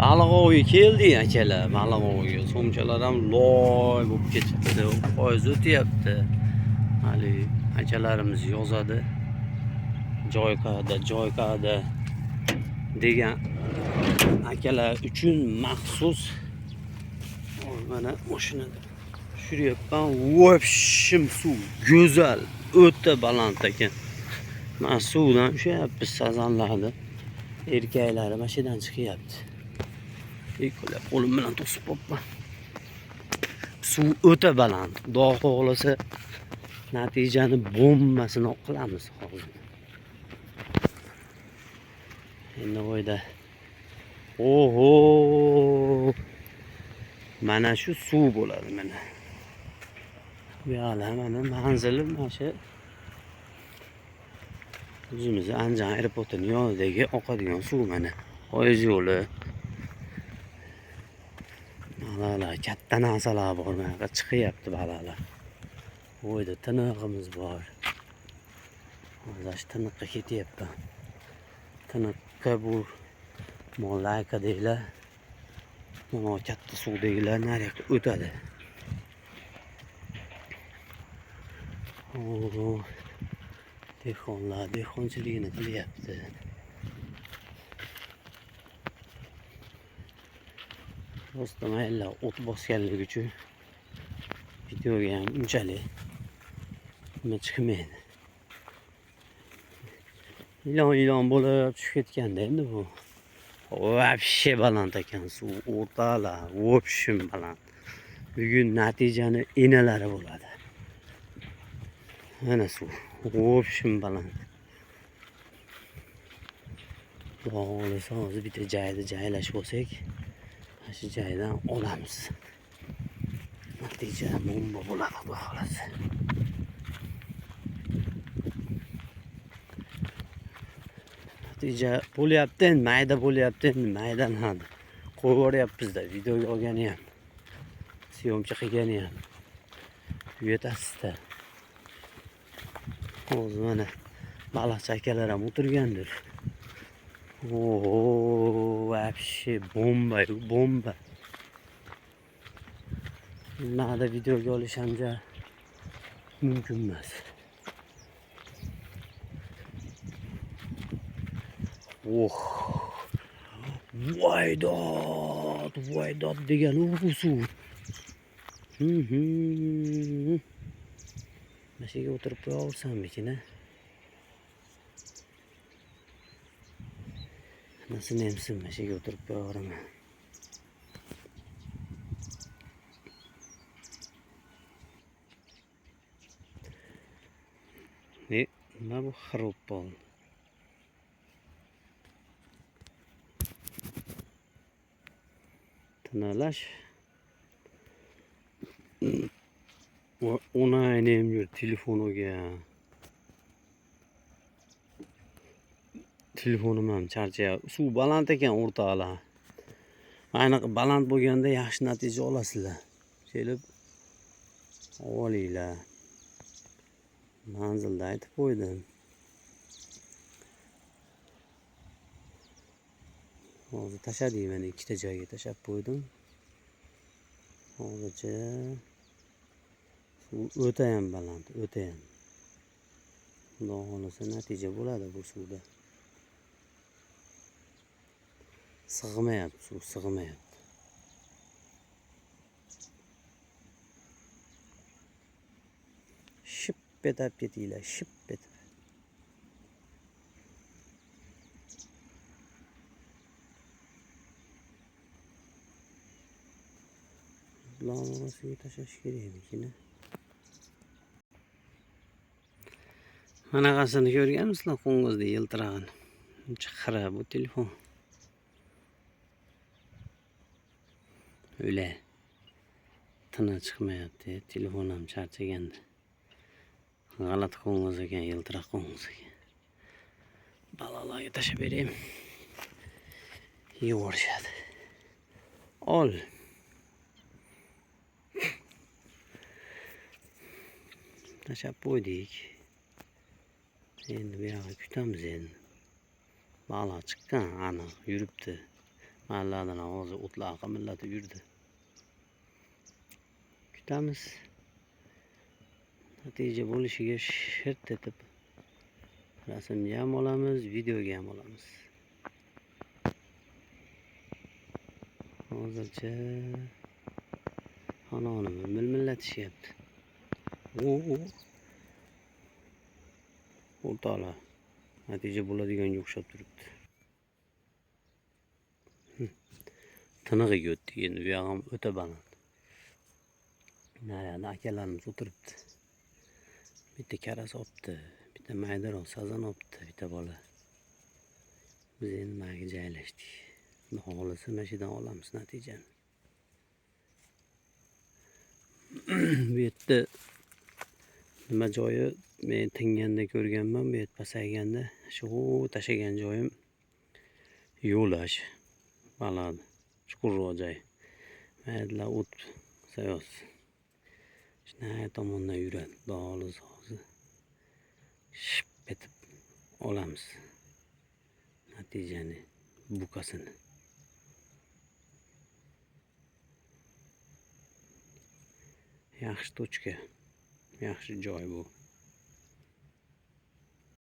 Baliq ovi keldi akalar, baliq oviga. So'mchalar ham loy bo'lib ketibdi. Poyez o'tyapti. Hali akalarimiz yozadi. Joyqada degan akalar uchun maxsus mana mashina tushiryapman. Vobshim suv go'zal, o'ta baland ekan. Mana suvdan ushyapmiz sazanlarni. Erkaklari mashinadan chiqyapti. Qo'lim bilan to'sib qo'yibman. Suv o'ta baland. Xudo xohlasa natijani bommasini qilamiz hozir. Endi qo'yda. Oho! Mana shu suv bo'ladi mana. Bu yoqlar mana manzili mana shu o'zimiz Andijon aeroportining yonidagi oqadigan suv mana. Poyez yo'li. Balalar katta narsalar bor, mana chiqyapti balalar. O'yda tiniqimiz bor. Hozir tiniqqa ketyapman. Tiniqqa bu Molayka deylar. Mana katta suvdagilar nariyoqqa o'tadi. Oo. Dehqonlar dehqonchiligini qilyapti. Do'stim mayli o't bosganligi uchun videoga ham unchalik nima chiqmaydi. Ilon bo'lib tushib ketganda endi bu. Vobshe baland ekan suv, o'rtalar, vobshim baland. Bugun natijani enalari bo'ladi. Mana suv, vobshim baland. Xudo xohlasa hozir bitta joyda joylashib olsak, shu joydan olamiz. Natija bomba bo'ladi, xudo xohlasa. Natija bo'lyapti, mayda bo'lyapti, maydan hadi. Qo'yib yuboryapmiz-da, videoga olgani ham. Syomka qilgani ham. Yetasizda. Hozir mana baliqchi akalar ham o'tirgandir. Oho, vobshe bomba. Nada videoga olish ham mumkin emas. Oh. Voydod degan u suv. Mashiga o'tirib qo'yaversammikin-a? Nasıl nemsin mashiga o'tirib qo'yaveraman. Nima bu xarob bo'ldi? Tanalash. Ona aynem yur telefonuga. Telefonim ham charchayapti. Suv baland ekan o'rtalar. Ayni baland bo'lganda yaxshi natija olasizlar. Kelib olinglar. Manzilda aytib qo'ydim. Hozir tashladim, mana ikkita joyga tashlab qo'ydim. Hozircha suv o'ta ham baland, o'ta ham. Xudo xolasa natija bo'ladi bu suvda. Sig'mayapti, suv sig'mayapti. Ship etib ketinglar, ship etib. Lavasiga tashlash kerakmikin. Manaqasini ko'rganmisizlar, qo'ng'izda yiltirag'ini. Chiqira bu telefon. Öyle tana chiqmayapti, telefon ham charchaganda. G'alati qo'ng'iz ekan, yiltiraq qo'ng'iz ekan. Balalarga tashlab berayim. Yevorishadi. Ol. Tashlab qo'ydik. Endi bu yoqqa kutamiz endi. Baliq chiqqan, aniq yuribdi. Mahalladan hozir o'tlar qimillatib yurdi. Kutamiz. Natija bo'lishiga shirt etib rasmga ham olamiz, videoga ham olamiz. Hozircha xonani millatishyapti. O'rtoqlar, natija bo'ladiganga o'xshab turibdi. Tinig'iga o'tdik endi, bu ham o'ta baland. Naryoqda akalarimiz o'tiribdi. Bitta karas olibdi, bitta maydaroq sazan olibdi, bitta bola. Biz endi mayga joylashdik. Xudo xohlasa mana shu yerdan olamiz natijani. Bu yerda nima joyi men tinganda ko'rganman, bu yer pasayganda shu tashagan joyim yo'lash baland, chuqurroq joy. Maydalar o't sayoz. Shunday tomondan yuradi, xolis hozir ship etib olamiz natijani, bukasini. Yaxshi tochka, yaxshi joy bu.